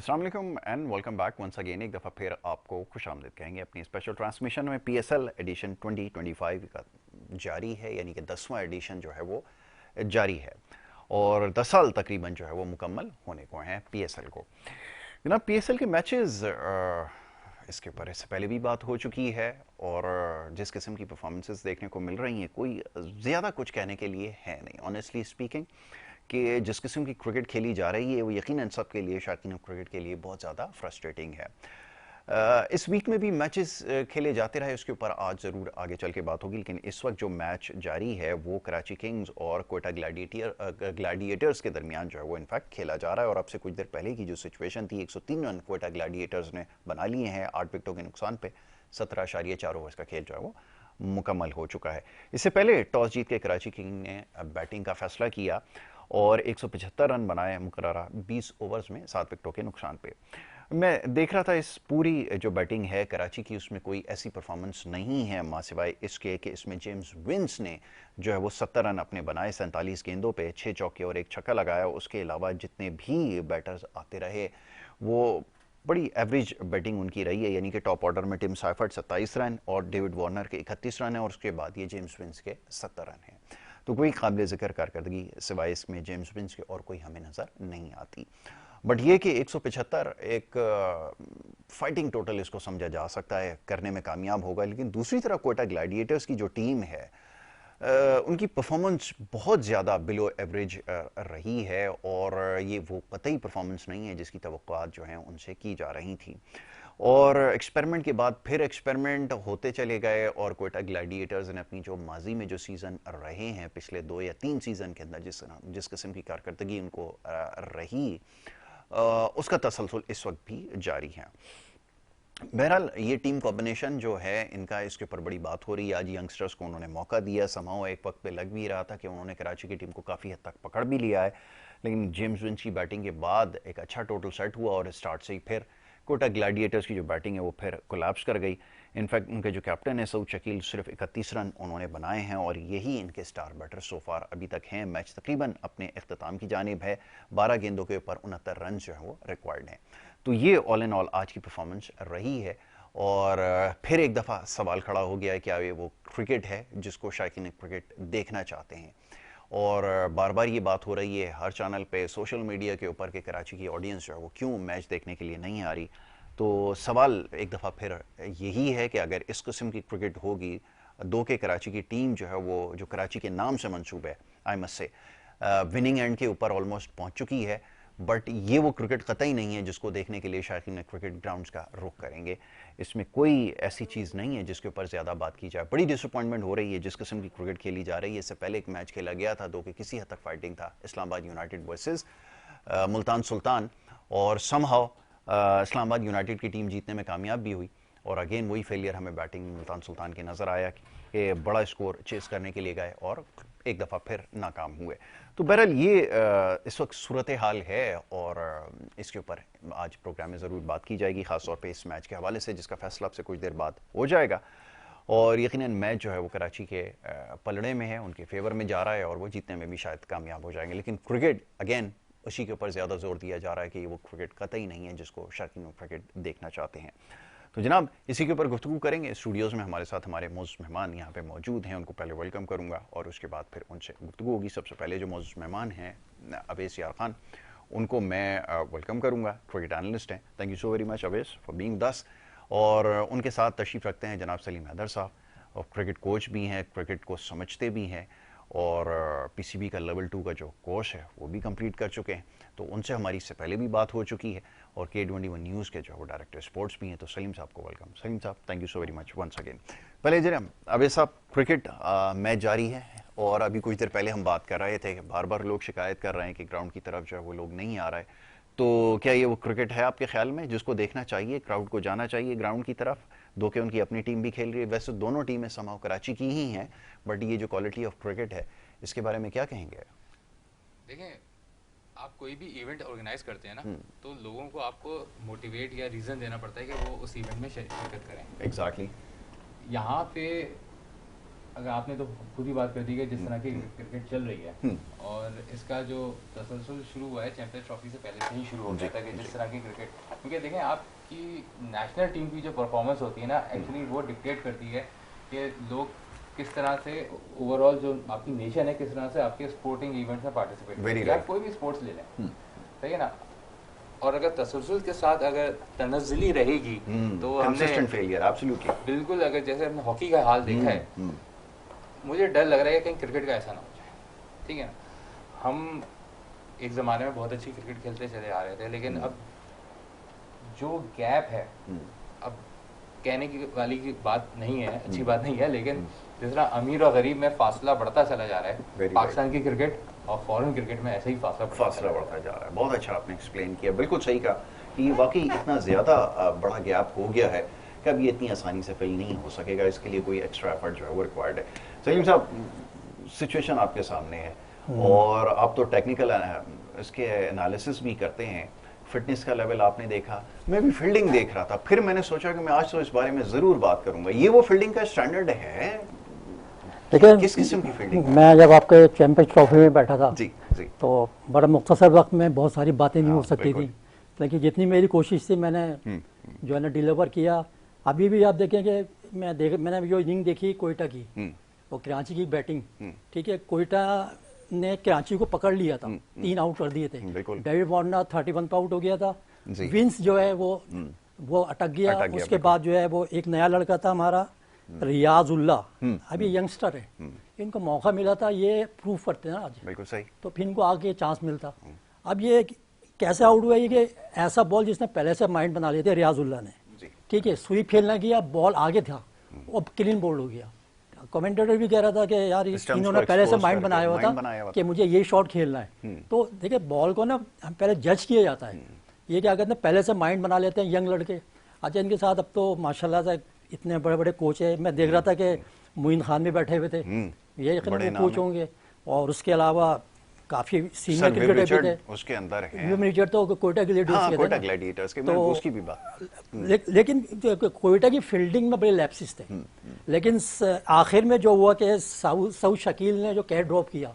अस्सलाम वालेकुम and welcome back once again. एक दफ़ा फिर आपको खुश आमदीद कहेंगे अपनी स्पेशल ट्रांसमिशन में। पीएसएल एडिशन 2025 का जारी है, यानी कि 10वां एडिशन जो है वो जारी है और 10 साल तकरीबन जो है वो मुकम्मल होने को हैं पीएसएल को। जनाब, पीएसएल के मैचेस इसके ऊपर इससे पहले भी बात हो चुकी है और जिस किस्म की परफॉर्मेंसेस देखने को मिल रही हैं, कोई ज़्यादा कुछ कहने के लिए है नहीं ऑनेस्टली स्पीकिंग, कि जिस किस्म की क्रिकेट खेली जा रही है वो यकीनन सब के लिए, शायकीन क्रिकेट के लिए बहुत ज़्यादा फ्रस्ट्रेटिंग है। इस वीक में भी मैचेस खेले जाते रहे, उसके ऊपर आज ज़रूर आगे चल के बात होगी, लेकिन इस वक्त जो मैच जारी है वो कराची किंग्स और कोयटा ग्लैडिएटर्स के दरमियान जो है वो इनफैक्ट खेला जा रहा है। और अब से कुछ देर पहले की जो सिचुएशन थी, 103 रन कोयटा ग्लैडिएटर्स ने बना लिए हैं 8 विकेटों के नुकसान पे। 17.4 ओवर्स का खेल जो है वो मुकम्मल हो चुका है। इससे पहले टॉस जीत के कराची किंग ने बैटिंग का फैसला किया और 175 रन बनाए मुकर्ररा 20 ओवर्स में 7 विकेटों के नुकसान पे। मैं देख रहा था इस पूरी जो बैटिंग है कराची की, उसमें कोई ऐसी परफॉर्मेंस नहीं है मां सिवाय इसके कि इसमें जेम्स विंस ने जो है वो 70 रन अपने बनाए 47 गेंदों पे, 6 चौके और 1 छक्का लगाया। उसके अलावा जितने भी बैटर्स आते रहे वो बड़ी एवरेज बैटिंग उनकी रही है, यानी कि टॉप ऑर्डर में टिम साइफर्ट 27 रन और डेविड वार्नर के 31 रन है और उसके बाद ये जेम्स विंस के 70 रन हैं। तो कोई काबिल ज़िक्र कारकर्दगी सिवाय इसमें जेम्स विंस के और कोई हमें नज़र नहीं आती। बट ये कि 175 एक फाइटिंग टोटल इसको समझा जा सकता है, करने में कामयाब होगा। लेकिन दूसरी तरफ कोयटा ग्लैडिएटर्स की जो टीम है उनकी परफॉर्मेंस बहुत ज़्यादा बिलो एवरेज रही है और ये वो कतई परफॉर्मेंस नहीं है जिसकी तवक्कुआत जो हैं उनसे की जा रही थी। और एक्सपेरिमेंट के बाद फिर एक्सपेरिमेंट होते चले गए और कोयटा ग्लैडिएटर्स ने अपनी जो माजी में जो सीज़न रहे हैं पिछले 2 या 3 सीज़न के अंदर जिस किस्म की कारकर्दगी उनको रही, उसका तसलसल इस वक्त भी जारी है। बहरहाल ये टीम कॉम्बिनेशन जो है इनका, इसके ऊपर बड़ी बात हो रही है। आज यंगस्टर्स को उन्होंने मौका दिया, समाओ एक वक्त पे लग भी रहा था कि उन्होंने कराची की टीम को काफ़ी हद तक पकड़ भी लिया है, लेकिन जेम्स विंस की बैटिंग के बाद एक अच्छा टोटल सेट हुआ और स्टार्ट से ही फिर कोटा ग्लैडिएटर्स की जो बैटिंग है वो फिर कोलैप्स कर गई। इनफैक्ट उनके जो कैप्टन है सऊद शकील, सिर्फ 31 रन उन्होंने बनाए हैं और यही इनके स्टार बैटर सो फार अभी तक हैं। मैच तकरीबन अपने अख्ताम की जानिब है, 12 गेंदों के ऊपर 69 रन जो है वो रिक्वायर्ड हैं। तो ये ऑल इन ऑल आज की परफॉर्मेंस रही है और फिर एक दफ़ा सवाल खड़ा हो गया है क्या ये वो क्रिकेट है जिसको शायकीन क्रिकेट देखना चाहते हैं। और बार बार ये बात हो रही है हर चैनल पे, सोशल मीडिया के ऊपर, कि कराची की ऑडियंस जो है वो क्यों मैच देखने के लिए नहीं आ रही। तो सवाल एक दफ़ा फिर यही है कि अगर इस किस्म की क्रिकेट होगी, दो के कराची की टीम जो है वो, जो कराची के नाम से मंसूब है, I must say winning and के ऊपर ऑलमोस्ट पहुंच चुकी है, बट ये वो क्रिकेट कतई नहीं है जिसको देखने के लिए शायकीन क्रिकेट ग्राउंड्स का रुख करेंगे। इसमें कोई ऐसी चीज़ नहीं है जिसके ऊपर ज़्यादा बात की जाए। बड़ी डिसअपॉइंटमेंट हो रही है जिस किस्म की क्रिकेट खेली जा रही है। इससे पहले एक मैच खेला गया था, दो के किसी हद तक फाइटिंग था, इस्लामाबाद यूनाइटेड वर्सेस मुल्तान सुल्तान, और समहाउ इस्लामाबाद यूनाइटेड की टीम जीतने में कामयाब भी हुई। और अगेन वही फेलियर हमें बैटिंग मुल्तान सुल्तान के नज़र आया कि बड़ा स्कोर चेस करने के लिए गए और एक दफ़ा फिर नाकाम हुए। तो बहरहाल ये इस वक्त सूरत हाल है और इसके ऊपर आज प्रोग्राम में ज़रूर बात की जाएगी, ख़ासतौर पे इस मैच के हवाले से जिसका फैसला आपसे कुछ देर बाद हो जाएगा। और यकीनन मैच जो है वो कराची के पलड़े में है, उनके फेवर में जा रहा है और वो जीतने में भी शायद कामयाब हो जाएंगे। लेकिन क्रिकेट अगेन उसी के ऊपर ज़्यादा जोर दिया जा रहा है कि वो क्रिकेट कतई नहीं है जिसको शौकीन क्रिकेट देखना चाहते हैं। तो जनाब, इसी के ऊपर गुफ्तगू करेंगे। स्टूडियोज़ में हमारे साथ हमारे मौजूद मेहमान यहाँ पे मौजूद हैं, उनको पहले वेलकम करूँगा और उसके बाद फिर उनसे गुफ्तगू होगी। सबसे पहले जो मौजूद मेहमान हैं अवैस यार खान, उनको मैं वेलकम करूँगा, क्रिकेट एनालिस्ट हैं। Thank you so very much Awais for being दस। और उनके साथ तशरीफ़ रखते हैं जनाब सलीम हैदर साहब, और क्रिकेट कोच भी हैं, क्रिकेट को समझते भी हैं और पीसीबी का लेवल 2 का जो कोर्स है वो भी कंप्लीट कर चुके हैं। तो उनसे हमारी इससे पहले भी बात हो चुकी है और K21 न्यूज़ के जो वो डायरेक्टर स्पोर्ट्स भी हैं। तो सलीम साहब को वेलकम। सलीम साहब, thank you so very much once again. पहले जरा अबे साहब, क्रिकेट मैच जारी है और अभी कुछ देर पहले हम बात कर रहे थे कि बार बार लोग शिकायत कर रहे हैं कि ग्राउंड की तरफ जो है वो लोग नहीं आ रहे। तो क्या ये वो क्रिकेट है आपके ख्याल में जिसको देखना चाहिए, क्राउड को जाना चाहिए ग्राउंड की तरफ? दो के उनकी अपनी टीम भी खेल रही है, वैसे दोनों टीमें समाओ कराची की ही हैं, बट ये जो क्वालिटी ऑफ क्रिकेट है इसके बारे में क्या कहेंगे? देखें, आप कोई भी इवेंट ऑर्गेनाइज करते हैं ना, तो लोगों को आपको मोटिवेट या रीज़न देना पड़ता है कि वो उस इवेंट में शिरकत करें। एग्जैक्टली। यहाँ पे अगर आपने तो खुद ही बात कर दी कि जिस तरह की क्रिकेट चल रही है और इसका जो तसलसल शुरू हुआ है चैंपियंस ट्रॉफी से पहले से ही शुरू हो गया था कि जिस तरह की क्रिकेट, क्योंकि देखें आपकी नेशनल टीम की जो परफॉर्मेंस होती है ना एक्चुअली वो डिक्टेट करती है कि लोग किस तरह से ओवरऑल जो आपकी नेशन है किस तरह से आपके स्पोर्टिंग इवेंट्स में पार्टिसिपेट करती है। आप कोई भी स्पोर्ट्स ले लें, सही है ना, और अगर तसलसल के साथ अगर तनज़्ज़ुली रहेगी तो हमने फेलियर एब्सोल्युटली बिल्कुल, अगर जैसे हमने हॉकी का हाल देखा है, मुझे डर लग रहा है कहीं क्रिकेट का ऐसा ना हो जाए, ठीक है ना। हम एक ज़माने में बहुत अच्छी क्रिकेट खेलते चले आ रहे थे, लेकिन अब जो गैप है, अब कहने की वाली की बात नहीं है, अच्छी बात नहीं है, लेकिन जिस तरह अमीर और गरीब में फासला बढ़ता चला जा रहा है, पाकिस्तान की क्रिकेट और फॉरेन क्रिकेट में ऐसे ही फासला बढ़ता जा रहा है। बहुत अच्छा आपने एक्सप्लेन किया, बिल्कुल सही कहा कि वाकई इतना ज़्यादा बड़ा गैप हो गया है कि अब ये इतनी आसानी से फिल नहीं हो सकेगा, इसके लिए कोई एक्स्ट्रा एफर्ट जो है वो रिक्वायर्ड है। सलीम साहब, सिचुएशन आपके सामने है और आप तो टेक्निकल इसके एनालिसिस भी करते हैं, फिटनेस का लेवल आपने देखा, मैं भी फील्डिंग देख रहा था, फिर मैंने सोचा कि मैं आज तो इस बारे में ज़रूर बात करूंगा। ये वो फील्डिंग का स्टैंडर्ड है? देखिए, किस किस्म की फील्डिंग? मैं जब आपके चैंपियंस ट्रॉफी में बैठा था जी जी, तो बड़ा मुख्तसर वक्त में बहुत सारी बातें नहीं हो सकती थी, लेकिन जितनी मेरी कोशिश थी मैंने जो है ना डिलीवर किया। अभी भी आप देखें कि मैंने जो इनिंग देखी कोयटा की और कराची की बैटिंग, ठीक है, कोयटा ने कराची को पकड़ लिया था, 3 आउट कर दिए थे, डेविड वार्नर 31 पे आउट हो गया था, विंस जो है वो अटक गया। उसके बाद जो है वो एक नया लड़का था हमारा रियाजुल्ला, अभी यंगस्टर है, इनको मौका मिला था, ये प्रूव करते हैं आज, बिल्कुल सही, तो फिर इनको आगे चांस मिलता। अब ये कैसे आउट हुआ, ये कि ऐसा बॉल जिसने पहले से माइंड बना लिए थे रियाजुल्ला ने, ठीक है, स्वीप खेलना किया, बॉल आगे था और क्लीन बोल्ड हो गया। कमेंटेटर भी कह रहा था कि यार इन्होंने पहले से माइंड बनाया हुआ था कि मुझे ये शॉट खेलना है। तो देखिए बॉल को ना पहले जज किया जाता है, ये क्या कहते हैं पहले से माइंड बना लेते हैं यंग लड़के। अच्छा, इनके साथ अब तो माशाल्लाह से इतने बड़े बड़े कोच है, मैं देख रहा था कि मोइन खान भी बैठे हुए थे, ये कोच होंगे, और उसके अलावा काफी सीनियर क्रिकेटर भी थे, उसके अंदर है रिचर्ड तो कोयटा ग्लैडिएटर्स के, मैं उसकी भी बात, लेकिन कोयटा की फील्डिंग में बड़े लैप्सेस थे, लेकिन आखिर में जो हुआ कि साउथ शकील ने जो कैच ड्रॉप किया,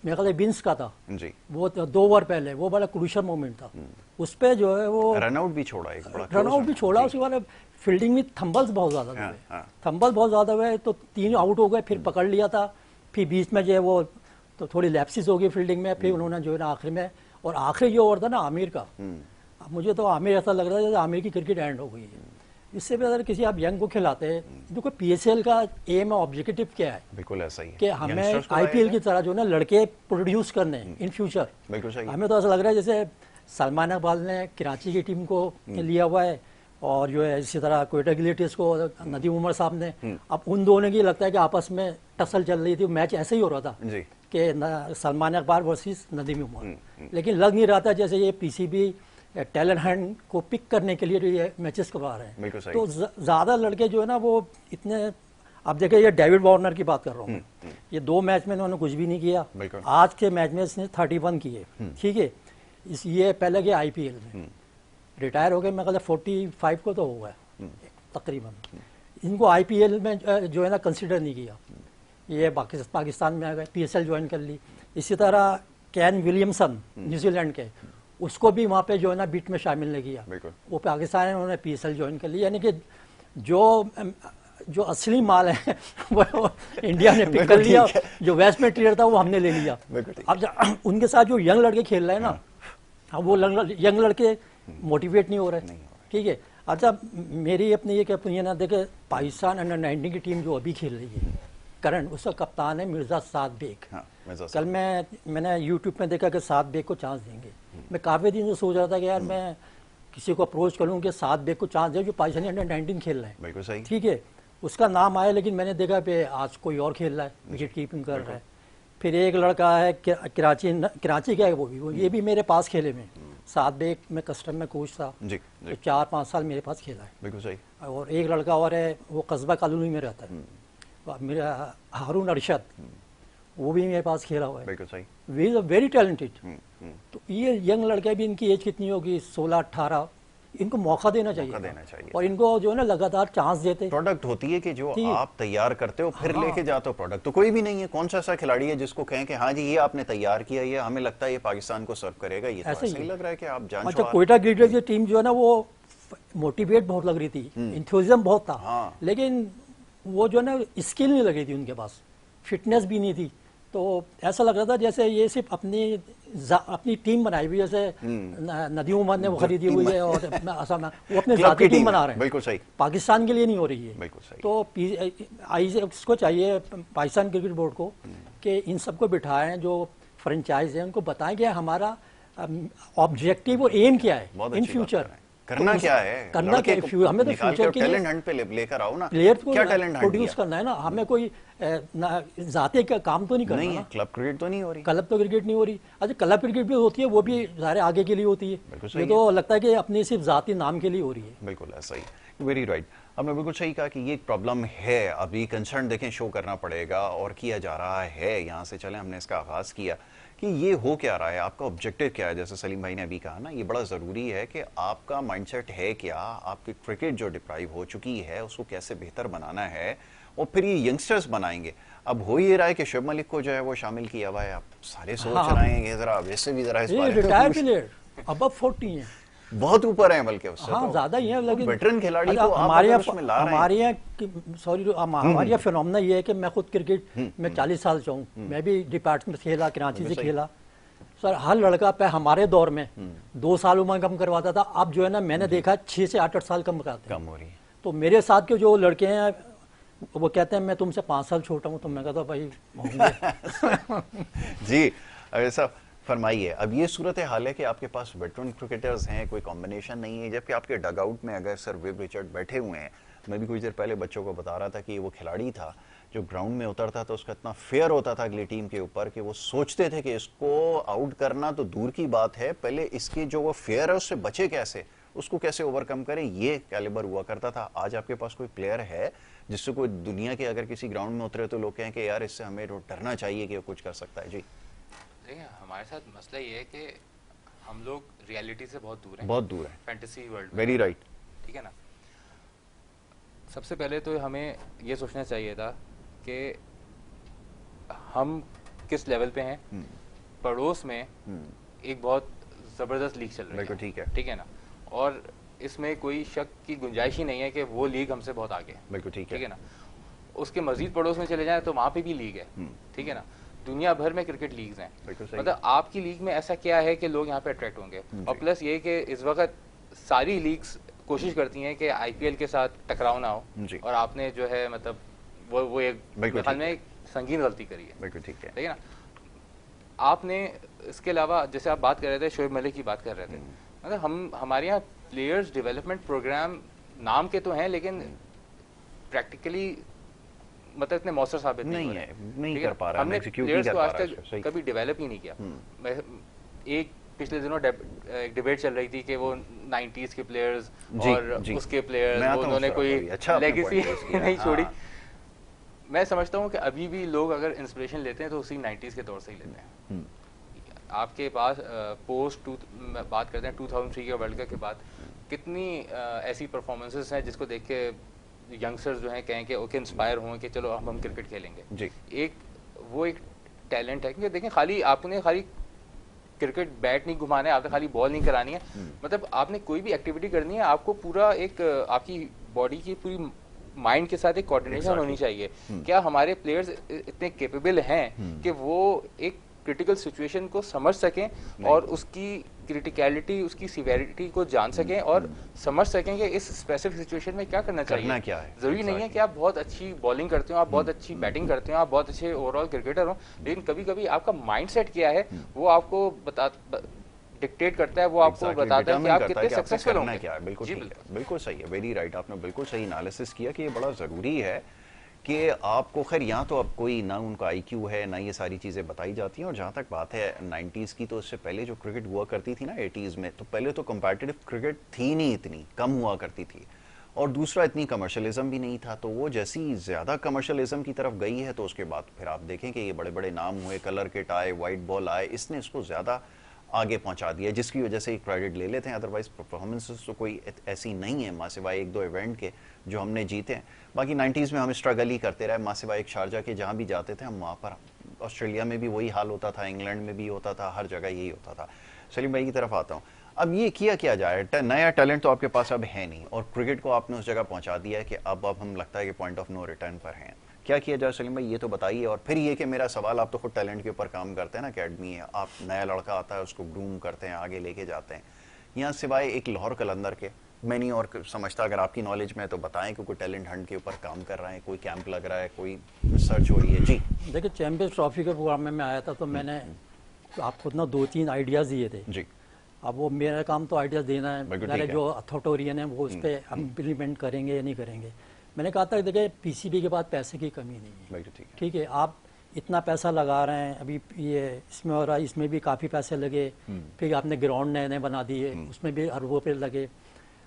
मेरे ख्याल विंस का था जी, वो 2 ओवर पहले, वो बड़ा क्रूशियल मोमेंट था, उस पे जो है वो रनआउट भी छोड़ा, एक बड़ा रनआउट भी छोड़ा, उसके बाद फील्डिंग में थंबल्स बहुत ज्यादा हुए, थंबल बहुत ज्यादा हुए, तो 3 आउट हो गए, फिर पकड़ लिया था, फिर बीच में जो है वो तो थोड़ी लैप्सिस हो गई फील्डिंग में, फिर उन्होंने जो है ना आखिर में, और आखिरी जो ओवर था ना आमिर का, मुझे तो आमिर ऐसा लग रहा है जैसे आमिर की क्रिकेट एंड हो गई है। इससे भी अगर किसी आप यंग को खिलाते हैं, देखो पीएसएल का एम है, ऑब्जेक्टिव क्या है, बिल्कुल ऐसा ही कि हमें आईपीएल की तरह जो ना लड़के प्रोड्यूस करने हैं इन फ्यूचर। हमें तो ऐसा लग रहा है जैसे सलमान इकबाल ने कराची की टीम को लिया हुआ है, और जो है इसी तरह कोयटा ग्लैडिएटर्स को नदीम उमर साहब ने, अब उन दोनों की लगता है कि आपस में टसल चल रही थी, मैच ऐसे ही हो रहा था कि सलमान इकबाल वर्सेस नदीम उमर, लेकिन लग नहीं रहा था जैसे ये पीसीबी टैलेंट हंट को पिक करने के लिए जो ये मैचेस करवा रहे हैं। तो ज्यादा लड़के जो है ना वो इतने, अब देखिए ये डेविड वार्नर की बात कर रहा हूँ, ये 2 मैच में इन्होंने कुछ भी नहीं किया, आज के मैच में इसने 31 किए, ठीक है, ये पहले गए आईपीएल में, रिटायर हो गए, मैं कहता 45 को तो हो गया तकरीबन, इनको आईपीएल में जो है ना कंसिडर नहीं किया, ये पाकिस्तान में आ गए, पीएसएल ज्वाइन कर ली। इसी तरह कैन विलियमसन न्यूजीलैंड के, उसको भी वहाँ पे जो है ना बीट में शामिल नहीं किया, वो पाकिस्तान है, उन्होंने पीएसएल ज्वाइन कर ली, यानी कि जो असली माल है वो इंडिया ने पिक कर लिया, जो वेस्ट मटेरियल था वो हमने ले लिया। अब उनके साथ जो यंग लड़के खेल रहे हैं ना, वो यंग लड़के मोटिवेट नहीं हो रहे, ठीक है। अच्छा, मेरी अपनी ये ओपिनियन है, देखे पाकिस्तान अंडर-19 की टीम जो अभी खेल रही है करंट, उसका कप्तान है मिर्जा साद बेग। कल मैंने यूट्यूब में देखा कि साद बेग को चांस देंगे, मैं काफ़ी दिन से सोच रहा था कि यार मैं किसी को अप्रोच करूँ कि साद बेग को चांस दे, जो पाकिस्तानी अंडर-19 खेल रहे हैं, बिल्कुल सही, ठीक है, उसका नाम आया, लेकिन मैंने देखा कि आज कोई और खेल रहा है, विकेट कीपिंग कर रहा है। फिर एक लड़का है कराची का है, वो ये भी मेरे पास खेले में, साद बेग में कस्टम में कोच था जी, तो 4-5 साल मेरे पास खेला है, बिल्कुल सही। और एक लड़का और है, वो कस्बा कॉलोनी में रहता है, मेरा हारून अरशद, वो भी मेरे पास खेला हुआ है, बिल्कुल सही, वी इज वेरी टैलेंटेड। तो ये यंग लड़के भी, इनकी एज कितनी होगी, 16-18, इनको मौका देना चाहिए और इनको जो है ना लगातार चांस देते। प्रोडक्ट होती है कि जो आप तैयार करते हो फिर लेके जाते हो, प्रोडक्ट तो कोई भी नहीं है। कौन सा ऐसा खिलाड़ी है जिसको कहें कि हाँ जी ये आपने तैयार किया, ये हमें लगता है ये पाकिस्तान को सर्व करेगा, ये तो ऐसा ही लग रहा है कि आप जान। अच्छा, क्वेटा ग्लिटर्स की टीम जो है ना वो मोटिवेट बहुत लग रही थी, इंथुजिज्म बहुत था, लेकिन वो जो है ना स्किल नहीं लगी थी उनके पास, फिटनेस भी नहीं थी। तो ऐसा लग रहा था जैसे ये सिर्फ अपनी टीम बनाई हुई, जैसे नदीम उमर ने वो खरीदी हुई है और असम वो अपने जाती टीम बना रहे हैं। बिल्कुल सही, पाकिस्तान के लिए नहीं हो रही है। बिल्कुल सही। तो इसको चाहिए पाकिस्तान क्रिकेट बोर्ड को कि इन सबको बिठाएं, जो फ्रेंचाइज है उनको बताएं कि हमारा ऑब्जेक्टिव और एम क्या है इन फ्यूचर, करना क्या है, करना क्या है। हमें तो फ्यूचर के टैलेंट हंट पे लेकर आओ ना, प्लेयर को क्या टैलेंट प्रोड्यूस करना है ना, हमें कोई जाते का काम तो नहीं करना नहीं है। क्लब क्रिकेट तो नहीं हो रही, क्लब तो क्रिकेट नहीं हो रही। अच्छा, क्लब क्रिकेट भी होती है, वो भी सारे आगे के लिए होती है, ये तो लगता है कि अपने सिर्फ जाती नाम के लिए हो रही है। बिल्कुल ऐसा ही, वेरी राइट। आपने बिल्कुल सही कहा कि ये एक प्रॉब्लम है, अभी कंसर्न देखें शो करना पड़ेगा और किया जा रहा है। यहाँ से चलें, हमने इसका आगाज किया कि ये हो क्या रहा है, आपका ऑब्जेक्टिव क्या है। जैसे सलीम भाई ने अभी कहा ना, ये बड़ा ज़रूरी है कि आपका माइंडसेट है क्या, आपकी क्रिकेट जो डिप्राइव हो चुकी है उसको कैसे बेहतर बनाना है, और फिर ये यंगस्टर्स बनाएंगे। अब हो ये रहा है कि शुएब मलिक को जो है वो शामिल किया हुआ है, आप सारे सोच रहे हैं जरा वैसे भी जरा इस बारे में। रिटायर्ड प्लेयर अब 40 हैं, बहुत ऊपर है बल्कि उससे, हाँ ज्यादा ही है, लेकिन वेटरन खिलाड़ी को हमारे यहाँ फिनोमेना ये है कि मैं खुद क्रिकेट में 40 साल से हूँ, मैं भी डिपार्टमेंट से खेला, कराची से खेला सर। हर लड़का पे हमारे दौर में 2 साल उम्र कम करवाता था, अब जो है ना मैंने देखा 6 से 8 साल कम कराते कम हो रही है। तो मेरे साथ के जो लड़के हैं वो कहते हैं मैं तुमसे 5 साल छोटा हूँ, तो मैं कहता भाई जी ऐसा फरमाइए। अब ये सूरत हाल है कि आपके पास वेटरन क्रिकेटर्स हैं, कोई कॉम्बिनेशन नहीं है, जबकि आपके डगआउट में अगर सर विव रिचर्ड बैठे हुए हैं। मैं भी कुछ देर पहले बच्चों को बता रहा था कि वो खिलाड़ी था जो ग्राउंड में उतरता था, उसका इतना फेयर होता था अगली टीम के ऊपर कि वो सोचते थे कि इसको आउट करना तो दूर की बात है, पहले इसकी जो वो फेयर है उससे बचे कैसे, उसको कैसे ओवरकम करें, ये कैलिबर हुआ करता था। आज आपके पास कोई प्लेयर है जिससे कोई दुनिया के अगर किसी ग्राउंड में उतरे तो लोग कहें कि यार इससे हमें डरना चाहिए कि वो कुछ कर सकता है। जी देखिए, हमारे साथ मसला ये है कि हम लोग रियलिटी से बहुत दूर हैं, बहुत दूर है, फैंटेसी वर्ल्ड। वेरी राइट, ठीक है ना। सबसे पहले तो हमें ये सोचना चाहिए था कि हम किस लेवल पे हैं। पड़ोस में एक बहुत ज़बरदस्त लीग चल रही है, ठीक है, ठीक है ना, और इसमें कोई शक की गुंजाइश ही नहीं है कि वो लीग हमसे बहुत आगे है, बिल्कुल ठीक है ना। उसके मजीद पड़ोस में चले जाए तो वहाँ पे भी लीग है, ठीक है ना। दुनिया भर में क्रिकेट लीग्स हैं, मतलब आपकी लीग में ऐसा क्या है कि लोग यहाँ पे अट्रैक्ट होंगे। और प्लस ये कि इस वक्त सारी लीग्स कोशिश करती हैं कि आईपीएल के साथ टकराव ना हो, और आपने जो है मतलब वो एक ख्याल में संगीन गलती करी है, बिल्कुल ठीक है ना। आपने इसके अलावा जैसे आप बात कर रहे थे, शोएब मलिक की बात कर रहे थे, मतलब हमारे यहाँ प्लेयर्स डेवलपमेंट प्रोग्राम नाम के तो हैं, लेकिन प्रैक्टिकली मतलब इतने मौसर साबित नहीं है, नहीं कर पा रहा, हमने प्लेयर्स को आज तक कभी डेवलप ही नहीं किया। एक पिछले दिनों एक डिबेट चल रही थी कि वो 90s के प्लेयर्स और उसके प्लेयर्स, उन्होंने कोई लेगेसी नहीं छोड़ी। मैं समझता हूँ कि अभी भी लोग अगर इंस्पिरेशन लेते हैं तो उसी 90s के दौर से ही लेते हैं। आपके पास पोस्ट बात करते हैं 2003 के वर्ल्ड कप के बाद कितनी ऐसी परफॉर्मेंसेस हैं जिसको देख के यंगस्टर्स जो हैं कहें कि ओके इंस्पायर हों कि चलो हम क्रिकेट खेलेंगे जी। एक टैलेंट है, क्योंकि देखें खाली आपने खाली क्रिकेट बैट नहीं घुमाना है, आपने खाली बॉल नहीं करानी है, मतलब आपने कोई भी एक्टिविटी करनी है, आपको पूरा एक आपकी बॉडी की पूरी माइंड के साथ एक कोऑर्डिनेशन होनी चाहिए। क्या हमारे प्लेयर्स इतने कैपेबल हैं कि वो एक क्रिटिकल सिचुएशन को समझ सकें और उसकी क्रिटिकलिटी, उसकी सिवेरिटी को जान सकें और समझ सकें कि इस स्पेसिफिक सिचुएशन में क्या करना चाहिए, क्या है। जरूरी नहीं है कि आप बहुत अच्छी बॉलिंग करते हो, आप बहुत अच्छी बैटिंग करते हो, आप बहुत अच्छे ओवरऑल क्रिकेटर हो, लेकिन कभी कभी आपका माइंडसेट क्या है वो आपको डिक्टेट करता है, वो आपको बताता है कि आप कितने सक्सेसफुल होंगे। क्या है, बिल्कुल सही है, वेरी राइट। आपने बिल्कुल सही एनालिसिस किया कि ये बड़ा ज़रूरी है कि आपको, खैर यहाँ तो अब कोई ना उनका आईक्यू है ना ये सारी चीज़ें बताई जाती हैं। और जहाँ तक बात है 90s की, तो इससे पहले जो क्रिकेट हुआ करती थी ना 80s में, तो पहले तो कंपैटिटिव क्रिकेट थी नहीं, इतनी कम हुआ करती थी, और दूसरा इतनी कमर्शलिज्म भी नहीं था। तो वो जैसी ज़्यादा कमर्शलिज्म की तरफ गई है तो उसके बाद फिर आप देखें कि ये बड़े बड़े नाम हुए, कलर किट आए, वाइट बॉल आए, इसने इसको ज़्यादा आगे पहुंचा दिया, जिसकी वजह से क्रेडिट ले लेते हैं। अदरवाइज परफॉर्मेंसेस तो कोई ऐसी नहीं है माँ सिवाय एक दो इवेंट के जो हमने जीते हैं। बाकी 90s में हम स्ट्रगल ही करते रहे, माँ सिवाय एक शारजा के जहाँ भी जाते थे हम वहाँ पर, ऑस्ट्रेलिया में भी वही हाल होता था, इंग्लैंड में भी होता था, हर जगह यही होता था। सलीम भाई की तरफ आता हूँ, अब ये किया जाए, नया टैलेंट तो आपके पास अब है नहीं और क्रिकेट को आपने उस जगह पहुंचा दिया है कि अब हम लगता है कि पॉइंट ऑफ नो रिटर्न पर हैं। क्या किया जाए सलीम भाई, ये तो बताइए। और फिर ये कि मेरा सवाल, आप तो खुद टैलेंट के ऊपर काम करते हैं ना, अकेडमी है, आप नया लड़का आता है उसको ग्रूम करते हैं, आगे लेके जाते हैं। यहाँ सिवाय एक लाहौर कलंदर के मैं नहीं और समझता, अगर आपकी नॉलेज में तो बताएं कि कोई टैलेंट हंट के ऊपर काम कर रहा है, कोई कैंप लग रहा है, कोई रिसर्च हो रही है। जी देखिए, चैंपियंस ट्रॉफी के प्रोग्राम में मैं आया था तो मैंने आपको ना 2-3 आइडियाज़ दिए थे जी। अब वो मेरा काम तो आइडियाज़ देना है, मेरे जो अथॉरिटेरियन है वो उस पर इम्प्लीमेंट करेंगे या नहीं करेंगे। मैंने कहा था देखिए पीसीबी के बाद पैसे की कमी नहीं है, ठीक है, आप इतना पैसा लगा रहे हैं, अभी ये इसमें हो रहा है, इसमें भी काफ़ी पैसे लगे, फिर आपने ग्राउंड नए नए बना दिए, उसमें भी अरबों पे लगे।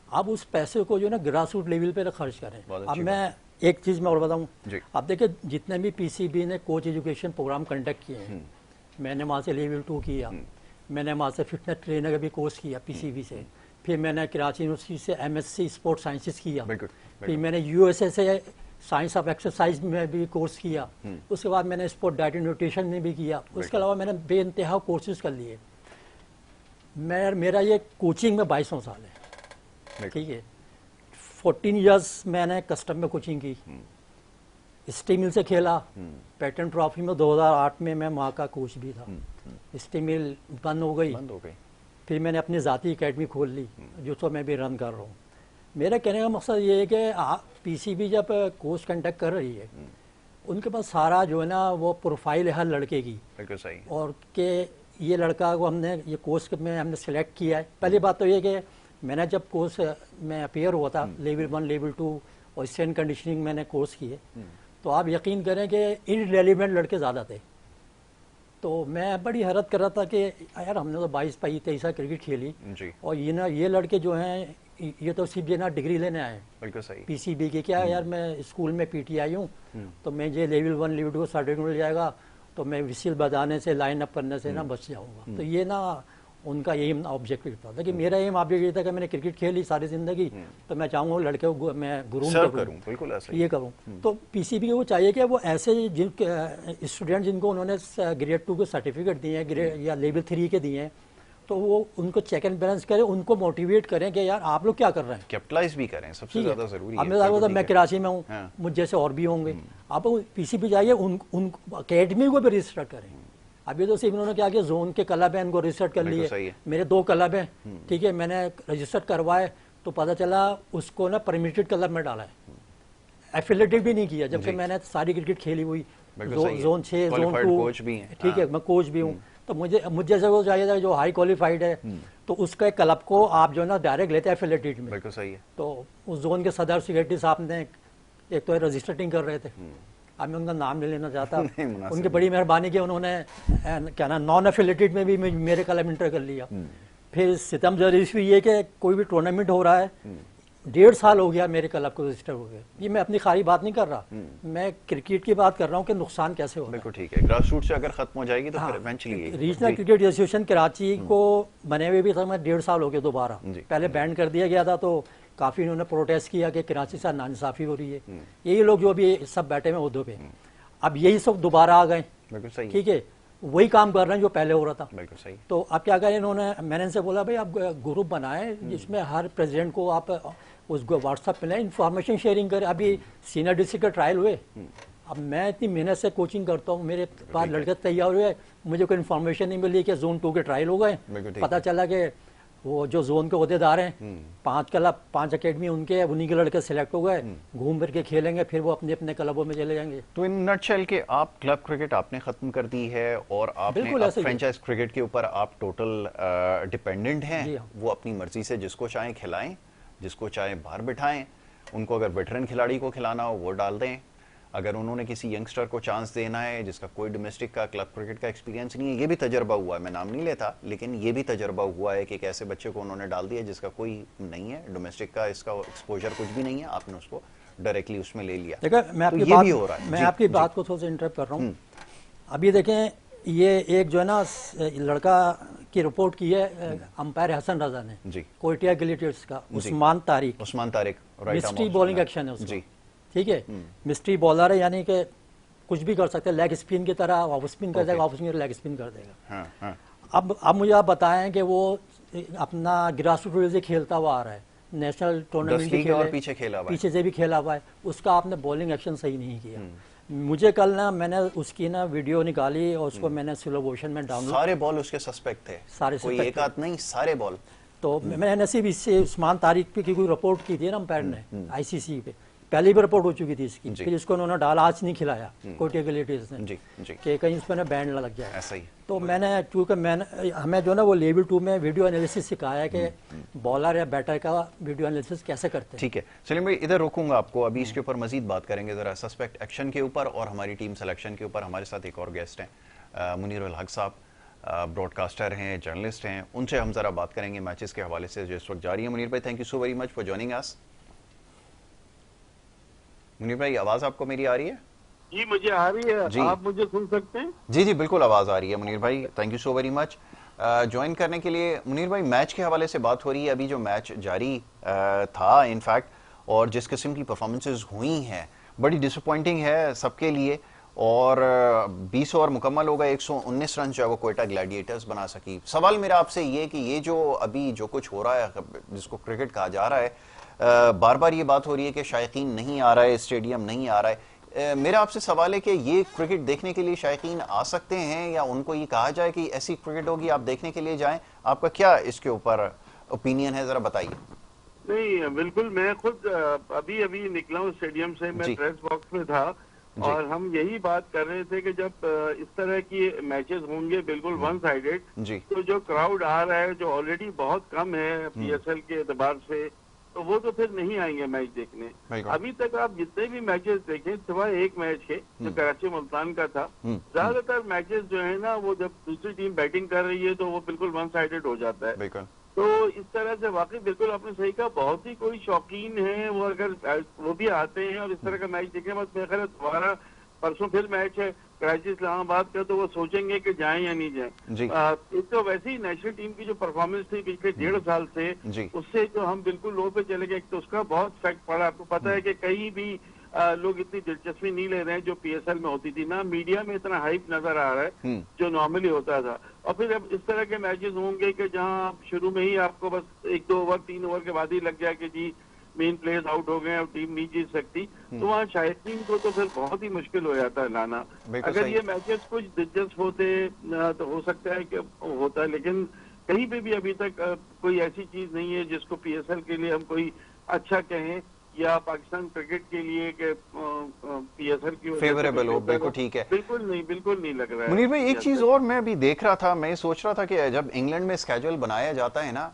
आप उस पैसे को जो है ना ग्रास रूट लेवल पे खर्च करें। अब मैं एक चीज़ मैं और बताऊँ, आप देखिए जितने भी पीसीबी ने कोच एजुकेशन प्रोग्राम कंडक्ट किए हैं, मैंने वहाँ से लेवल 2 किया, मैंने वहाँ से फिटनेस ट्रेनर का भी कोर्स किया पीसीबी से, फिर मैंने कराची यूनिवर्सिटी से एमएससी स्पोर्ट्स साइंसेस किया, फिर मैंने यूएसए से साइंस ऑफ एक्सरसाइज में भी कोर्स किया, उसके बाद मैंने स्पोर्ट डाइट न्यूट्रिशन में भी किया, उसके अलावा मैंने बेइंतहा कोर्सेज कर लिए। मेरा ये कोचिंग में 22 साल है, ठीक है, 14 इयर्स मैंने कस्टम में कोचिंग की, स्टी मिल से खेला, पैटर्न ट्रॉफी में 2008 में मैं वहाँ का कोच भी था। स्टी मिल बंद हो गई, फिर मैंने अपनी ज़ाती एकेडमी खोल ली जो तो मैं भी रन कर रहा हूँ। मेरा कहने का मकसद ये है कि पीसीबी जब कोच कंडक्ट कर रही है, उनके पास सारा जो है ना वो प्रोफाइल है हर लड़के की, बिल्कुल सही, और कि ये लड़का को हमने ये कोच में हमने सेलेक्ट किया है। पहली बात तो ये कि मैंने जब कोच में अपेयर हुआ था लेवल 1 लेवल 2 और स्ट्रेंथ कंडीशनिंग मैंने कोर्स किए, तो आप यकीन करें कि इनरेलीवेंट लड़के ज़्यादा थे। तो मैं बड़ी हैरत कर रहा था कि यार हमने तो 22-23 साल क्रिकेट खेली जी। और ये लड़के जो हैं ये तो सिर्फ ये ना डिग्री लेने आए, बिल्कुल सही, पीसीबी के क्या यार मैं स्कूल में पीटीआई हूँ, तो मैं ये लेवल 1 लेवल 2 सर्टिफिकेट मिल जाएगा तो मैं विसिल बजाने से लाइन अप करने से ना बच जाऊँगा। तो ये ना उनका एम ऑब्जेक्टिव था कि मेरा एम ऑब्जेक्टिव था कि मैंने क्रिकेट खेली सारी जिंदगी, तो मैं चाहूँगा लड़के को मैं ग्रूम करूँ, बिल्कुल ऐसा ये करूँ। तो पीसीबी को चाहिए कि वो ऐसे जिन स्टूडेंट जिनको उन्होंने ग्रेड 2 के सर्टिफिकेट दिए हैं, ग्रेड या लेवल 3 के दिए हैं, तो वो उनको चेक एंड बैलेंस करें, उनको मोटिवेट करें कि यार आप लोग क्या कर रहे हैं, कैपिटलाइज भी करें, सबसे ज़्यादा ज़रूरी है। अब मैं कराची में हूँ, मुझ जैसे और भी होंगे, आप पीसीबी जाइए, उन अकेडमी को भी रजिस्टर करें। अभी तो सिर्फ इन्होंने क्या किया, जोन के क्लब हैं उनको रजिस्टर कर लिए, मेरे 2 क्लब हैं, ठीक है, मैंने रजिस्टर करवाए तो पता चला उसको ना परमिटेड क्लब में डाला है, एफिलेटेड भी नहीं किया, जबकि मैंने सारी क्रिकेट खेली हुई, जोन 6 जोन 2, ठीक है, मैं कोच भी हूँ। तो मुझे जैसे वो चाहिए जो हाई क्वालिफाइड है, तो उसके क्लब को आप जो है ना डायरेक्ट लेते हैं एफिलेटेड में। बिल्कुल सही है। तो उस जोन के सदर सेक्रेटरी साहब ने एक तो रजिस्टरिंग कर रहे थे, अब मैं उनका नाम नहीं लेना चाहता, उनकी बड़ी मेहरबानी की उन्होंने क्या ना नॉन एफिलेटेड में भी मेरे क्लब इंटर कर लिया। फिर सितम जरीस भी ये कि कोई भी टूर्नामेंट हो रहा है, 1.5 साल हो गया मेरे क्लब को रजिस्टर हो गया। ये मैं अपनी खाली बात नहीं कर रहा, मैं क्रिकेट की बात कर रहा हूँ कि नुकसान कैसे होगा। बिल्कुल ठीक है, ग्रास रूट से अगर खत्म हो जाएगी तो फिर eventually regional cricket association Karachi को बने हुए भी था, मैं 1.5 साल हो गया दोबारा, पहले बैन कर दिया गया था, तो काफ़ी इन्होंने प्रोटेस्ट किया कि कराची से नाइंसाफ़ी हो रही है, यही लोग जो अभी सब बैठे हुए उहदों पे, अब यही सब दोबारा आ गए, ठीक है, वही काम कर रहे हैं जो पहले हो रहा था। बिल्कुल सही। तो अब क्या करें, इन्होंने मैंने इनसे बोला भाई आप ग्रुप बनाएं जिसमें हर प्रेसिडेंट को आप उस व्हाट्सएप पे इंफॉर्मेशन शेयरिंग करें। अभी सीनियर डिस्ट्रिक्ट के ट्रायल हुए, अब मैं इतनी मेहनत से कोचिंग करता हूँ, मेरे पास लड़के तैयार हुए, मुझे कोई इन्फॉर्मेशन नहीं मिली कि जोन 2 के ट्रायल हो गए। पता चला कि वो जो जोन के अहदेदार हैं 5 क्लब 5 अकेडमी उनके, उन्हीं के लड़के सिलेक्ट हो गए, घूम फिर के खेलेंगे, फिर वो अपने अपने क्लबों में चले जाएंगे। तो इन नटशेल के आप क्लब क्रिकेट आपने खत्म कर दी है और आपने फ्रेंचाइज क्रिकेट के ऊपर आप टोटल डिपेंडेंट हैं, वो अपनी मर्जी से जिसको चाहें खिलाएं, जिसको चाहें बाहर बिठाएं, उनको अगर वेटरन खिलाड़ी को खिलाना हो वो डाल दें, अगर उन्होंने किसी यंगस्टर को चांस देना है जिसका कोई डोमेस्टिक का क्लब क्रिकेट का एक्सपीरियंस नहीं है, ये भी तजर्बा हुआ है, मैं नाम नहीं लेता, लेकिन ये भी तजर्बा हुआ है कि एक ऐसे बच्चे को उन्होंने डाल दिया जिसका कोई नहीं है डोमेस्टिक का, इसका एक्सपोजर कुछ भी नहीं है, आपने उसको डायरेक्टली उसमें ले लिया। देखो मैं आपकी बात को थोड़ा सा इंटरप्ट कर रहा हूँ। अभी देखें, ये एक जो है ना लड़का की रिपोर्ट की है अंपायर हसन रजा ने जी। कोयटिया गिलेटियर्स का। Usman Tariq mystery bowling action है उसका, जी, ठीक है, मिस्ट्री बॉलर है, यानी कि कुछ भी कर सकते हैं, लेग स्पिन की तरह ऑफ स्पिन कर देगा, ऑफ स्पिन लेग स्पिन कर देगा। हाँ। अब मुझे आप बताएं कि वो अपना ग्रास रूट से खेलता हुआ आ रहा है, नेशनल टूर्नामेंट भी खेले, पीछे से भी खेला हुआ है, उसका आपने बॉलिंग एक्शन सही नहीं किया। मुझे कल ना मैंने उसकी ना वीडियो निकाली और उसको मैंने स्लो मोशन में डाउनलोड, सारे बॉल उसके सस्पेक्ट थे, सारे कोई एक आध नहीं, सारे बॉल। तो मैंने सिर्फ इससे उस्मान तारिक पे की कोई रिपोर्ट की थी ना अंपायर ने आईसीसी पे, पहले भी रिपोर्ट हो चुकी थी इसकी, फिर इसको उन्होंने डाला, आज नहीं खिलाया कोयटिया गिलेटियर्स ने कि कहीं उस पर बैंड ना लग जाए, ऐसा ही। तो मैंने चूंकि हमें जो ना वो लेवल 2 में वीडियो एनालिसिस सिखाया है कि बॉलर या बैटर का वीडियो एनालिसिस कैसे करते हैं। ठीक है, चलिए मैं इधर रोकूंगा आपको, अभी इसके ऊपर मजीद बात करेंगे जरा सस्पेक्ट एक्शन के ऊपर और हमारी टीम सिलेक्शन के ऊपर। हमारे साथ एक और गेस्ट हैं मुनीर उल हक साहब, ब्रॉडकास्टर हैं, जर्नलिस्ट हैं, उनसे हम जरा बात करेंगे मैचेस के हवाले से जो इस वक्त जारी है। मुनीर भाई, thank you so very much for joining us. Munir भाई, आवाज आपको मेरी आ रही है? जी मुझे आ रही है जी। आप मुझे सुन सकते हैं? जी जी बिल्कुल आवाज आ रही है मुनीर भाई, thank you so very much join करने के लिए। मुनीर भाई, मैच के हवाले से बात हो रही है, अभी जो मैच जारी था इनफैक्ट, और जिस किस्म की परफॉर्मेंसेज हुई हैं बड़ी डिसअपॉइंटिंग है सबके लिए, और 20 ओवर मुकम्मल हो गए, 119 रन जो है वो कोयटा ग्लैडिएटर्स बना सकी। सवाल मेरा आपसे ये कि ये जो अभी जो कुछ हो रहा है जिसको क्रिकेट कहा जा रहा है, बार बार ये बात हो रही है कि शायकीन नहीं आ रहा है, स्टेडियम नहीं आ रहा है, मेरा आपसे सवाल है कि ये क्रिकेट देखने के लिए शायकीन आ सकते हैं या उनको ये कहा जाए कि ऐसी क्रिकेट होगी आप देखने के लिए जाएं? आपका क्या इसके ऊपर ओपिनियन है, जरा बताइए। नहीं बिल्कुल, मैं खुद अभी अभी निकला हूँ स्टेडियम से, मैं प्रेस बॉक्स में था और हम यही बात कर रहे थे कि जब इस तरह की मैचेस होंगे बिल्कुल वन साइडेड, तो जो क्राउड आ रहा है जो ऑलरेडी बहुत कम है पीएसएल के एतबार से, तो वो तो फिर नहीं आएंगे मैच देखने। अभी तक आप जितने भी मैचेस देखें सिवाय एक मैच के जो कराची मुल्तान का था, ज्यादातर मैचेस जो है ना वो जब दूसरी टीम बैटिंग कर रही है तो वो बिल्कुल वन साइडेड हो जाता है। तो इस तरह से वाकई बिल्कुल आपने सही कहा, बहुत ही कोई शौकीन है वो अगर वो भी आते हैं और इस तरह का मैच देखने, बस मेरे ख्याल दोबारा परसों फिर मैच है कराची इस्लामाबाद का, तो वो सोचेंगे कि जाएं या नहीं जाएं। एक तो वैसे ही नेशनल टीम की जो परफॉर्मेंस थी पिछले 1.5 साल से, उससे जो हम बिल्कुल लो पे चले गए, तो उसका बहुत इफेक्ट पड़ा। आपको पता है कि कहीं भी लोग इतनी दिलचस्पी नहीं ले रहे हैं जो पीएसएल में होती थी ना, मीडिया में इतना हाइप नजर आ रहा है जो नॉर्मली होता था। और फिर अब इस तरह के मैचेस होंगे कि जहां शुरू में ही आपको बस 1-2 ओवर 3 ओवर के बाद ही लग जाए कि जी मेन प्लेयर्स आउट हो गए और टीम नहीं जीत सकती, तो वहाँ शायकीन को तो फिर बहुत ही मुश्किल हो जाता है लाना। अगर ये मैचेस कुछ दिलचस्प होते तो हो सकता है कि होता है, लेकिन कहीं पे भी अभी तक कोई ऐसी चीज नहीं है जिसको पीएसएल के लिए हम कोई अच्छा कहें या पाकिस्तान क्रिकेट के लिए कि पीएसएल की फेवरेबल हो। बिल्कुल ठीक है, बिल्कुल नहीं लग रहा है। मुनीर भाई, एक चीज और मैं अभी देख रहा था, मैं सोच रहा था कि जब इंग्लैंड में स्केड्यूल बनाया जाता है ना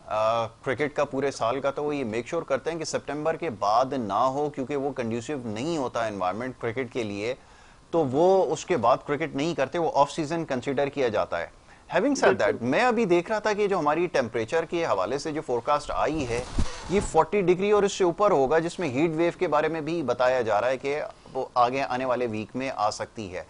क्रिकेट का पूरे साल का, तो वो ये मेक श्योर करते हैं कि सितंबर के बाद ना हो, क्योंकि वो कंड्यूसिव नहीं होता एनवायरनमेंट क्रिकेट के लिए, तो वो उसके बाद क्रिकेट नहीं करते, वो ऑफ सीजन कंसिडर किया जाता है। हैविंग सेड दैट, मैं अभी देख रहा था कि जो हमारी टेम्परेचर के हवाले से जो फोरकास्ट आई है ये 40 डिग्री और इससे ऊपर होगा, जिसमें हीट वेव के बारे में भी बताया जा रहा है कि वो आगे आने वाले वीक में आ सकती है।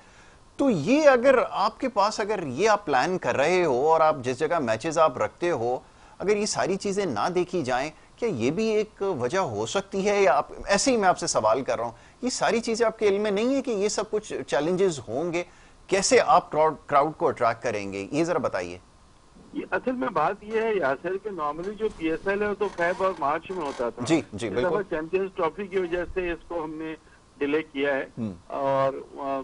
तो ये अगर आपके पास, अगर ये आप प्लान कर रहे हो और आप जिस जगह मैचेस आप रखते हो, अगर ये सारी चीजें ना देखी जाएं, क्या ये भी एक वजह हो सकती है? या आप ऐसे ही, मैं आपसे सवाल कर रहा हूँ, ये सारी चीजें आपके इल्म में नहीं है कि ये सब कुछ चैलेंजेस होंगे? कैसे आप क्राउड को अट्रैक्ट करेंगे, ये जरा बताइए। असल में बात यह है यासर कि नॉर्मली जो पीएसएल है तो फेब और मार्च में होता था। जी जी बिल्कुल। चैंपियंस ट्रॉफी की वजह से इसको हमने डिले किया है और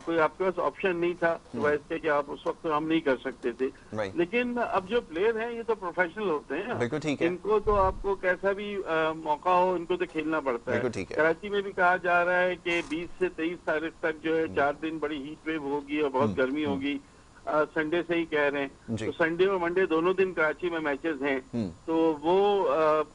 कोई आपके पास ऑप्शन नहीं था वैसे कि आप उस वक्त तो हम नहीं कर सकते थे। लेकिन अब जो प्लेयर हैं ये तो प्रोफेशनल होते हैं, बिल्कुल ठीक है, इनको तो आपको कैसा भी मौका हो इनको तो खेलना पड़ता है। कराची में भी कहा जा रहा है कि 20 से 23 तारीख तक जो है 4 दिन बड़ी हीट वेव होगी और बहुत गर्मी होगी। संडे से ही कह रहे हैं, तो संडे और मंडे दोनों दिन कराची में मैचेस हैं, तो वो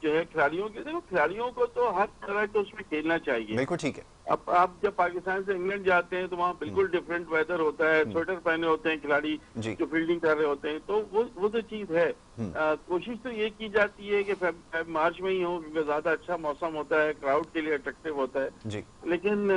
जो है खिलाड़ियों के, देखो खिलाड़ियों को तो हर तरह के उसमें खेलना चाहिए। बिल्कुल ठीक है। अब आप जब पाकिस्तान से इंग्लैंड जाते हैं तो वहाँ बिल्कुल डिफरेंट वेदर होता है, स्वेटर पहने होते हैं खिलाड़ी जो फील्डिंग कर रहे होते हैं, तो वो तो चीज है। कोशिश तो ये की जाती है कि मार्च में ही हो, क्योंकि ज्यादा अच्छा मौसम होता है, क्राउड के लिए अट्रैक्टिव होता है। लेकिन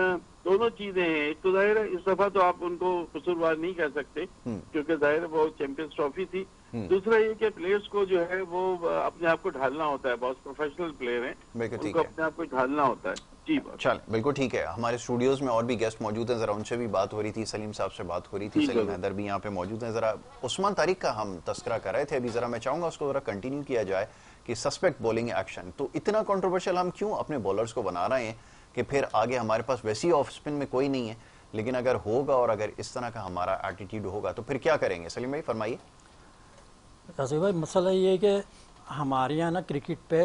दोनों चीजें हैं। एक तो जाहिर है इस दफा तो आप उनको कसूरवार नहीं कह सकते क्योंकि जाहिर है वो चैंपियंस ट्रॉफी थी। दूसरा ये कि प्लेयर्स को जो है वो अपने आप को ढालना होता है, बहुत प्रोफेशनल प्लेयर हैं, उनको अपने आप को ढालना होता है। जी चल बिल्कुल ठीक है। हमारे स्टूडियोज में और भी गेस्ट मौजूद हैं, जरा उनसे भी बात हो रही थी, सलीम साहब से बात हो रही थी, सलीम हैदर भी यहाँ पे मौजूद हैं। जरा उस्मान तारिक का हम तस्करा कर रहे थे अभी, जरा मैं चाहूंगा उसको जरा कंटिन्यू किया जाए कि सस्पेक्ट बॉलिंग एक्शन तो इतना कंट्रोवर्शियल हम क्यों अपने बॉलर्स को बना रहे हैं कि फिर आगे हमारे पास वैसी ऑफ स्पिन में कोई नहीं है, लेकिन अगर होगा और अगर इस तरह का हमारा एटीट्यूड होगा तो फिर क्या करेंगे? सलीम भाई फरमाइए। राशिद भाई मसला ये है कि हमारे यहाँ ना क्रिकेट पे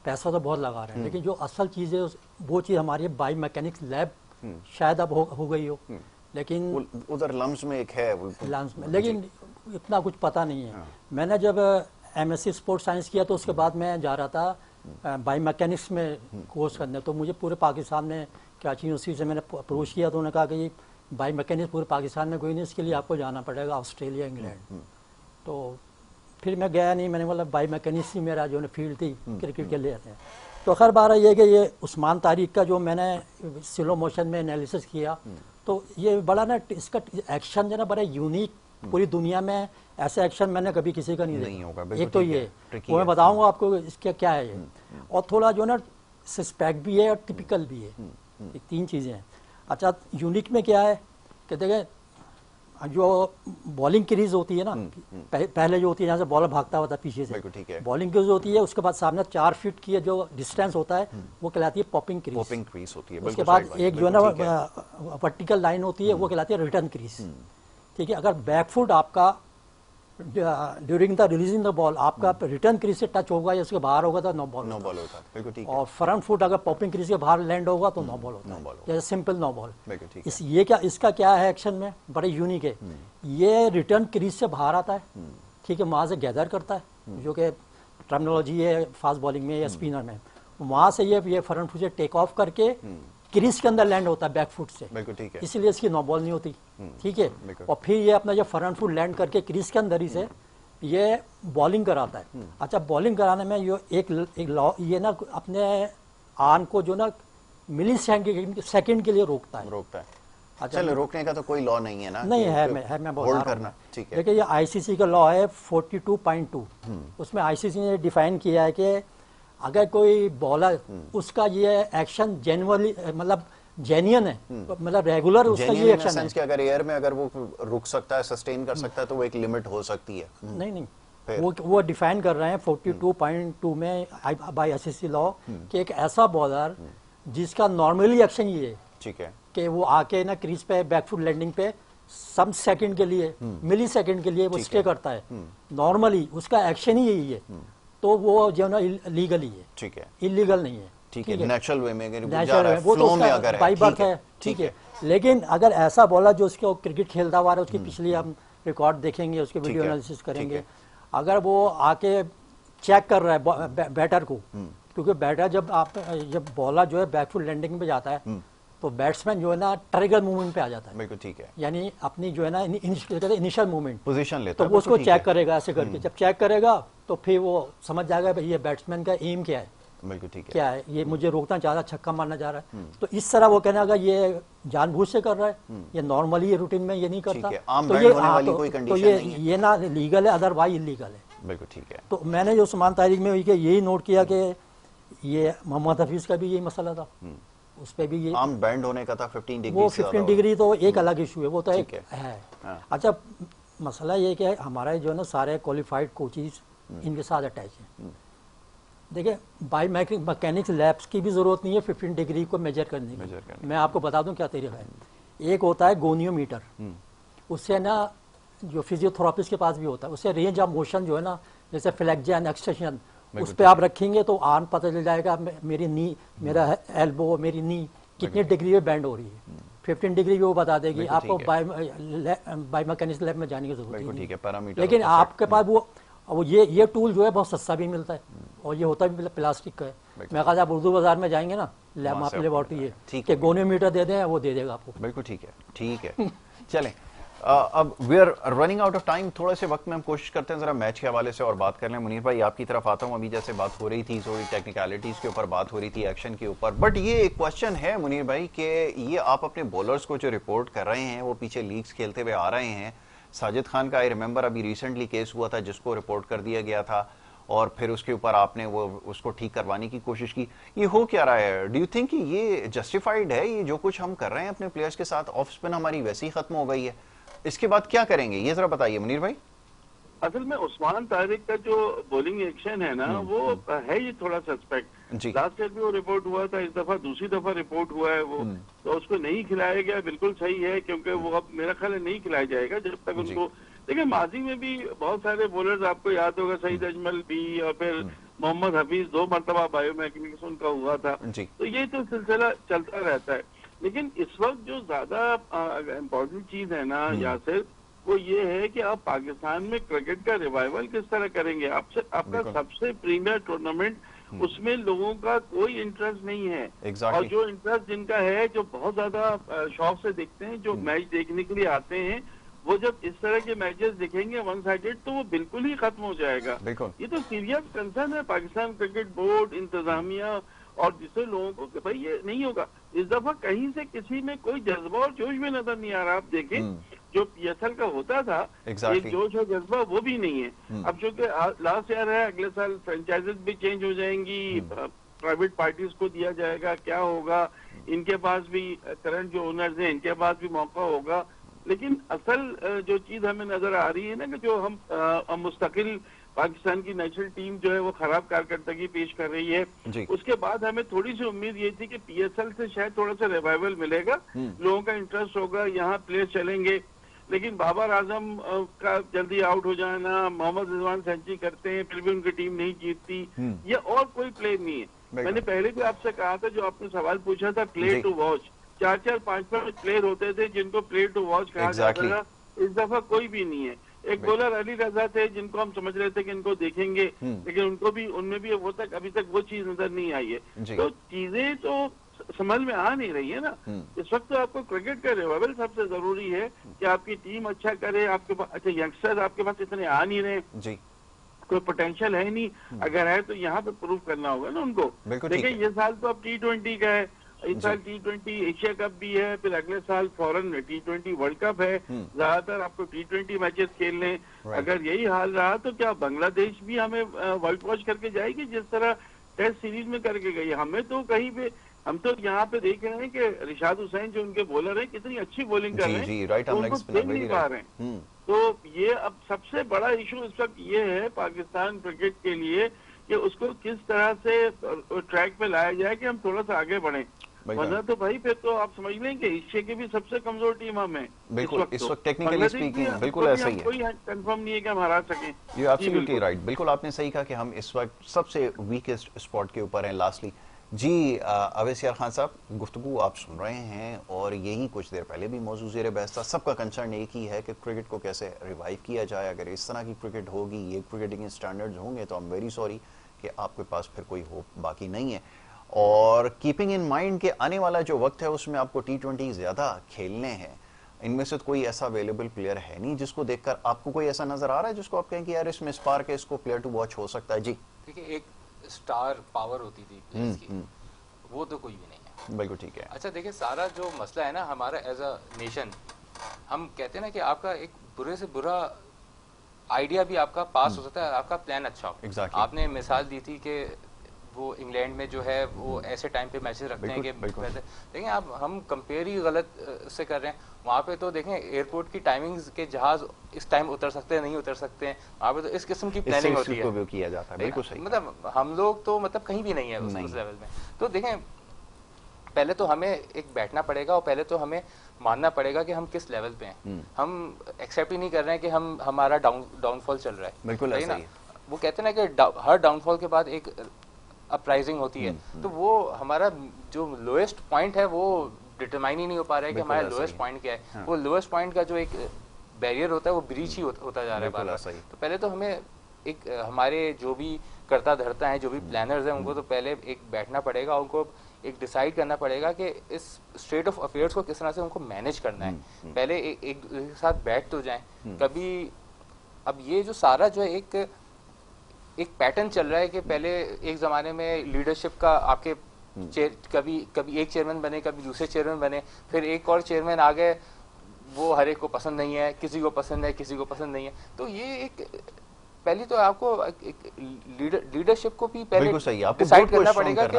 पैसा तो बहुत लगा रहे हैं, लेकिन जो असल चीज़ है वो चीज़ हमारी बायो मैकेनिक्स लैब शायद अब हो गई हो, लेकिन उधर लम्स में एक है लम्स में, लेकिन इतना कुछ पता नहीं है। मैंने जब एमएससी स्पोर्ट्स साइंस किया तो उसके बाद मैं जा रहा था बायो मैकेनिक्स में कोर्स करने, तो मुझे पूरे पाकिस्तान में कराची यूनिवर्सिटी से मैंने अप्रोच किया, तो उन्होंने कहा कि बायो मैकेनिक्स पूरे पाकिस्तान में कोई नहीं, इसके लिए आपको जाना पड़ेगा ऑस्ट्रेलिया इंग्लैंड। तो फिर मैं गया नहीं, मैंने बोला बायो मैकेनिक्स ही मेरा जो है फील्ड थी क्रिकेट के लिए। तो खैर बारह ये कि ये उस्मान तारिक का जो मैंने स्लो मोशन में एनालिसिस किया तो ये बड़ा ना इसका एक्शन जो ना बड़ा यूनिक, पूरी दुनिया में ऐसा एक्शन मैंने कभी किसी का नहीं देखा। एक तो ये वो मैं बताऊंगा आपको इसका क्या है ये, और थोड़ा जो ना सस्पेक्ट भी है और टिपिकल भी है, ये तीन चीज़ें हैं। अच्छा यूनिक में क्या है कि देखें जो बॉलिंग क्रीज होती है ना, पहले जो होती है जहाँ से बॉलर भागता हुआ था पीछे से, बॉलिंग क्रीज होती है, उसके बाद सामने 4 फीट की जो डिस्टेंस होता है वो कहलाती है पॉपिंग क्रीज होती है। उसके बाद एक जो है ना वर्टिकल लाइन होती है वो कहलाती है रिटर्न क्रीज। ठीक है, अगर बैकफुट आपका during the releasing the ball आपका रिटर्न क्रीज से टच होगा या उसके बाहर होगा तो नो बॉल होता है। बिल्कुल ठीक है। और फ्रंट फुट अगर पॉपिंग क्रीज के बाहर लैंड होगा तो नो बॉल होता है, जैसे सिंपल नो बॉल। ये क्या इसका क्या है एक्शन में बड़े यूनिक है, ये रिटर्न क्रीज से बाहर आता है, ठीक है, वहां से गैदर करता है जो कि टर्मिनोलॉजी है फास्ट बॉलिंग में या स्पिनर में, वहां से ये फ्रंट फुट से टेक ऑफ करके क्रीज के अंदर लैंड होता है बैक फुट से, बिल्कुल ठीक है, इसलिए इसकी नो बॉल नहीं होती। ठीक है, और फिर ये अपना जो फ्रंट फुट लैंड करके क्रीज के अंदर ही से ये बॉलिंग कराता है। अच्छा, बॉलिंग कराने में ये एक लॉ ये ना अपने आर्म को जो ना मिली सेकंड के लिए रोकता है। अच्छा, चलो रोकने का तो कोई लॉ नहीं है ना? नहीं है, मैं होल्ड करना। ठीक है, देखिए ये आईसीसी का लॉ है 42.2, उसमें आईसीसी ने डिफाइन किया है कि अगर कोई बॉलर उसका ये एक्शन जेन्युइनली मतलब जेन्युइन है, मतलब रेगुलर उसका ये एक्शन है, अगर एयर में अगर वो रुक सकता है, सस्टेन कर सकता है तो वो एक लिमिट हो सकती है। नहीं वो डिफाइन कर रहे हैं 42.2 में बाय आईसीसी लॉ कि एक ऐसा बॉलर जिसका नॉर्मली एक्शन ये है, ठीक है, कि वो आके ना क्रीज पे बैकफुट लैंडिंग पे सम सेकंड के लिए मिली सेकंड के लिए वो स्टे करता है, नॉर्मली उसका एक्शन ही यही है, तो वो जो ना लीगली है, ठीक है, इलीगल नहीं है। ठीक है, नेचुरल वे में वो तो बाई बर्थ है। ठीक है, लेकिन अगर ऐसा बॉलर जो उसके क्रिकेट खेलता हुआ है, उसकी पिछली हम रिकॉर्ड देखेंगे, उसके वीडियो एनालिसिस करेंगे, अगर वो आके चेक कर रहा है बैटर को, क्योंकि बैटर जब बॉलर जो है बैकफुट लैंडिंग पे जाता है तो बैट्समैन जो है ना ट्रिगर मूवमेंट पे आ जाता है, बिल्कुल ठीक है, यानी अपनी जो है ना इनिशियल मूवमेंट पोजीशन लेता है, तो वो उसको चेक करेगा ऐसे करके, जब चेक करेगा तो फिर वो समझ जाएगा भाई ये बैट्समैन का एम क्या है, बिल्कुल ठीक है, क्या है, ये मुझे रोकना चाह रहा है, छक्का मारना चाह रहा है, तो इस तरह वो कहना अगर ये जानबूझ से कर रहा है, ये नॉर्मली ये रूटीन में ये नहीं करता, तो ये ना लीगल है, अदरवाइज इलीगल है, बिल्कुल ठीक है। तो मैंने जो उस्मान तारिक में यही नोट किया कि ये मोहम्मद हफीज का भी यही मसला था, उस पे भी ये आर्म बैंड होने का था 15 डिग्री, वो 15 डिग्री तो एक अलग इशू है, वो तो एक है। अच्छा, मसला ये कि हमारा जो है ना सारे क्वालिफाइड कोचेज इनके साथ अटैच है। देखिए बायो मैकेनिक्स लैब्स की भी जरूरत नहीं है 15 डिग्री को मेजर करने की। मैं आपको बता दूं क्या तरीका है। एक होता है गोनियोमीटर, उससे ना जो फिजियोथेरापिस्ट के पास भी होता है, उससे रेंज ऑफ मोशन जो है ना, जैसे फ्लेक्शन एक्सटेंशन, उस पर आप रखेंगे तो आर्म पता चल जाएगा मेरी नी, मेरा एल्बो, मेरी नी कितनी डिग्री में बैंड हो रही है। 15 डिग्री भी वो बता देगी आपको। बायो मैकेनिक्स लैब में जाने की जरूरत नहीं है, लेकिन आपके पास वो ये टूल जो है बहुत सस्ता भी मिलता है, और ये होता भी प्लास्टिक का है। मैं कहा आप उर्दू बाजार में जाएंगे ना, लेबोरेटरी है कि गोनियोमीटर दे दें, वो दे देगा आपको। बिल्कुल ठीक है, ठीक है। चलें अब we are running out of time, थोड़े से वक्त में हम कोशिश करते हैं जरा मैच के हवाले से और बात कर लें। मुनीर भाई आपकी तरफ आता हूं, अभी जैसे बात हो रही थी थोड़ी टेक्निकलिटीज के ऊपर बात हो रही थी, एक्शन के ऊपर, बट ये एक क्वेश्चन है मुनीर भाई कि ये आप अपने बॉलर्स को जो रिपोर्ट कर रहे हैं वो पीछे लीग्स खेलते हुए आ रहे हैं। साजिद खान का आई रिमेंबर अभी रिसेंटली केस हुआ था जिसको रिपोर्ट कर दिया गया था और फिर उसके ऊपर आपने वो उसको ठीक करवाने की कोशिश की। ये हो क्या रहा है? डू यू थिंक कि ये जस्टिफाइड है, ये जो कुछ हम कर रहे हैं अपने प्लेयर्स के साथ? ऑफ स्पिन हमारी वैसे ही खत्म हो गई है, इसके बाद क्या करेंगे ये जरा बताइए मुनीर भाई। असल में उस्मान तारिक का जो बॉलिंग एक्शन है ना वो है ये थोड़ा सस्पेक्ट। लास्ट ईयर भी वो रिपोर्ट हुआ था, इस दफा दूसरी दफा रिपोर्ट हुआ है वो, तो उसको नहीं खिलाया गया, बिल्कुल सही है, क्योंकि वो अब मेरा ख्याल है नहीं खिलाया जाएगा जब तक उनको। देखिए माजी में भी बहुत सारे बॉलर्स आपको याद होगा, सईद अजमल भी और फिर मोहम्मद हफीज 2 मरतबा बायोमैकेनिक्स उनका हुआ था, तो ये तो सिलसिला चलता रहता है। लेकिन इस वक्त जो ज्यादा इम्पोर्टेंट चीज है ना यासिर, वो ये है कि आप पाकिस्तान में क्रिकेट का रिवाइवल किस तरह करेंगे। आपका सबसे प्रीमियर टूर्नामेंट, उसमें लोगों का कोई इंटरेस्ट नहीं है। और जो इंटरेस्ट जिनका है, जो बहुत ज्यादा शौक से देखते हैं, जो मैच देखने के लिए आते हैं, वो जब इस तरह के मैचेस दिखेंगे वन साइडेड तो वो बिल्कुल ही खत्म हो जाएगा। ये तो सीरियस कंसर्न है पाकिस्तान क्रिकेट बोर्ड, इंतजामिया और जिससे लोगों को कि भाई ये नहीं होगा। इस दफा कहीं से किसी में कोई जज्बा और जोश भी नजर नहीं आ रहा। आप देखें जो पीएसएल का होता था एक जोश और जज्बा, वो भी नहीं है। अब चूंकि लास्ट ईयर है, अगले साल फ्रेंचाइजेस भी चेंज हो जाएंगी, प्राइवेट पार्टीज को दिया जाएगा, क्या होगा, इनके पास भी करंट जो ओनर्स हैं इनके पास भी मौका होगा। लेकिन असल जो चीज हमें नजर आ रही है ना कि जो हम मुस्तकिल पाकिस्तान की नेशनल टीम जो है वो खराब कारकर्दगी पेश कर रही है, उसके बाद हमें थोड़ी सी उम्मीद ये थी कि पीएसएल से शायद थोड़ा सा रिवाइवल मिलेगा, लोगों का इंटरेस्ट होगा, यहाँ प्लेयर चलेंगे। लेकिन बाबर आजम का जल्दी आउट हो जाना, मोहम्मद रिजवान सेंचुरी करते हैं फिर भी उनकी टीम नहीं जीतती, ये और कोई प्लेयर नहीं है। मैंने पहले भी आपसे कहा था, जो आपने सवाल पूछा था प्लेयर टू वॉच, 4-4, 5-5 प्लेयर होते थे जिनको प्लेयर टू वॉच कहा जाता था। इस दफा कोई भी नहीं है। एक बॉलर अली रजा थे जिनको हम समझ रहे थे कि इनको देखेंगे, लेकिन उनको भी, उनमें भी वो तक अभी तक वो चीज नजर नहीं आई है। तो चीजें तो समझ में आ नहीं रही है ना। इस वक्त तो आपको क्रिकेट का रिवाइवल सबसे जरूरी है कि आपकी टीम अच्छा करे, आपके पास अच्छा यंगस्टर आपके पास इतने आ नहीं रहे, कोई पोटेंशियल है नहीं, अगर है तो यहाँ पे प्रूव करना होगा ना उनको। देखिए ये साल तो अब T20 का है, इस साल T20 एशिया कप भी है, फिर अगले साल फॉरेन T20 वर्ल्ड कप है, ज्यादातर आपको T20 मैचेस खेलने। अगर यही हाल रहा तो क्या बांग्लादेश भी हमें वर्ल्ड वॉच करके जाएगी जिस तरह टेस्ट सीरीज में करके गई? हमें तो कहीं पे, हम तो यहाँ पे देख रहे हैं कि रिशाद हुसैन जो उनके बॉलर हैं कितनी अच्छी बॉलिंग कर रहे हैं, तो उनको खेल नहीं पा रहे हैं। तो ये अब सबसे बड़ा इशू इस वक्त ये है पाकिस्तान क्रिकेट के लिए कि उसको किस तरह से ट्रैक पे लाया जाए कि हम थोड़ा सा आगे बढ़े, वरना तो भाई फिर तो आप समझ लें कि एशिया की भी सबसे कमजोर टीम हम है। बिल्कुल इस वक्त टेक्निकली स्पीकिंग बिल्कुल ऐसा ही है, कोई कंफर्म नहीं है कि हम हरा सकें। यू एब्सोल्युटली राइट, बिल्कुल आपने सही कहा कि हम इस वक्त सबसे वीकेस्ट स्पॉट के ऊपर हैं। लास्टली जी अवैस यार खान साहब, गुफ्तगू आप सुन रहे हैं और यही कुछ देर पहले भी मौजूद ज़ेर बहस था। सबका कंसर्न एक ही है कि क्रिकेट को कैसे रिवाइव किया जाए। अगर इस तरह की क्रिकेट होगी, ये क्रिकेटिंग स्टैंडर्ड्स होंगे तो आई एम वेरी सॉरी कि आपके पास फिर कोई होप बाकी नहीं है। और कीपिंग इन माइंड के आने वाला जो वक्त है उसमें आपको T20 ज़्यादा खेलने हैं, इनमें से तो कोई ऐसा अवेलेबल प्लेयर है नहीं जिसको देखकर आपको कोई ऐसा नजर आ रहा है जिसको आप कहें कि यार इसमें स्पार्क है, इसको प्लेयर टू वॉच हो सकता है। जी देखिए, एक स्टार पावर होती थी प्लेयर्स की, वो तो कोई भी नहीं है। बिल्कुल ठीक है। अच्छा देखिए, सारा जो मसला है ना हमारा एज अ नेशन, हम कहते हैं ना कि आपका एक बुरे से बुरा आइडिया भी आपका पास हो सकता है, आपका प्लान अच्छा हो। आपने मिसाल दी थी कि वो इंग्लैंड में जो है वो ऐसे टाइम पे मैचेस रखते हैं कि देखें आप, हम कंपेयर ही गलत से कर रहे हैं। वहाँ पे तो देखें एयरपोर्ट की टाइमिंग्स के जहाज इस टाइम उतर सकते हैं, नहीं उतर सकते हैं, वहाँ पे तो इस किस्म की प्लानिंग होती है, किया जाता है। बिल्कुल सही। मतलब हम लोग तो मतलब कहीं भी नहीं है उस लेवल में। तो देखें पहले तो हमें एक बैठना पड़ेगा और पहले तो हमें मानना पड़ेगा कि हम किस लेवल पे हैं। हम एक्सेप्ट ही नहीं कर रहे हैं कि हम हमारा डाउनफॉल चल रहा है। बिल्कुल ऐसा ही है। वो कहते हैं ना कि हर डाउनफॉल के बाद एक अपराइजिंग होती है, तो वो हमारा जो लोएस्ट पॉइंट है वो डिटरमाइन ही नहीं हो पा रहा है कि हमारा लोएस्ट पॉइंट क्या है। वो लोएस्ट पॉइंट का जो एक बैरियर होता है वो ब्रीच ही होता जा रहा है बार-बार। तो पहले तो हमें एक हमारे जो भी करता धरता है, जो भी प्लानर्स हैं, उनको तो पहले एक बैठना पड़ेगा, उनको एक डिसाइड करना पड़ेगा कि इस स्टेट ऑफ अफेयर्स को किस तरह से उनको मैनेज करना है। पहले एक दूसरे के साथ बैठ तो जाएं कभी। अब ये जो सारा जो है एक पैटर्न चल रहा है कि पहले एक ज़माने में लीडरशिप का आपके कभी एक चेयरमैन बने, कभी दूसरे चेयरमैन बने, फिर एक और चेयरमैन आ गए, वो हर एक को पसंद नहीं है, किसी को पसंद है, किसी को पसंद नहीं है। तो ये एक पहले तो आपको लीडरशिप को भी पहले डिसाइड करना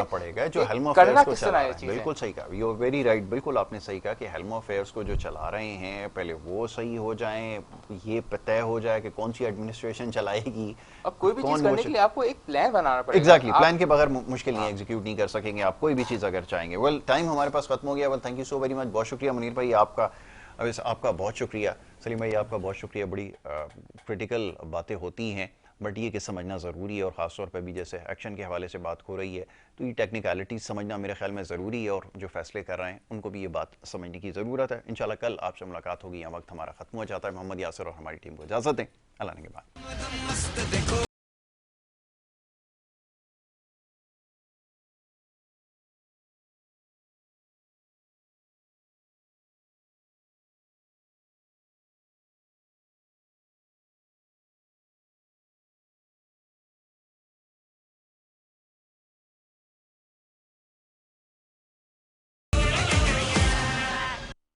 पड़ेगा जो हेल्म अफेयर्स को चला रहा है। बिल्कुल सही कहा, यू आर वेरी राइट, बिल्कुल आपने सही कहा कि हेल्म अफेयर्स को जो चला रहे हैं पहले वो सही हो जाएं, ये तय हो जाए कि कौन सी एडमिनिस्ट्रेशन चलाएगी। अब कोई भी चीज करने के लिए आपको एक प्लान बनाना पड़ेगा। एग्जैक्टली, प्लान के बगैर मुश्किल नहीं, एग्जीक्यूट नहीं कर सकेंगे आप कोई भी चीज अगर चाहेंगे। वेल, टाइम हमारे पास खत्म हो गया। Well, thank you so very much, बहुत शुक्रिया मुनीर भाई आपका बहुत शुक्रिया, सलीम भाई आपका बहुत शुक्रिया। बड़ी क्रिटिकल बातें होती हैं, बट ये कि समझना ज़रूरी है, और ख़ासतौर पर भी जैसे एक्शन के हवाले से बात हो रही है तो ये टेक्निकलिटीज समझना मेरे ख्याल में ज़रूरी है, और जो फैसले कर रहे हैं उनको भी ये बात समझने की ज़रूरत है। इंशाल्लाह कल आपसे मुलाकात होगी। यहाँ वक्त हमारा ख़त्म हो जाता है। मोहम्मद यासिर और हमारी टीम को इजाज़त दें। अल्लाह ने के बाद।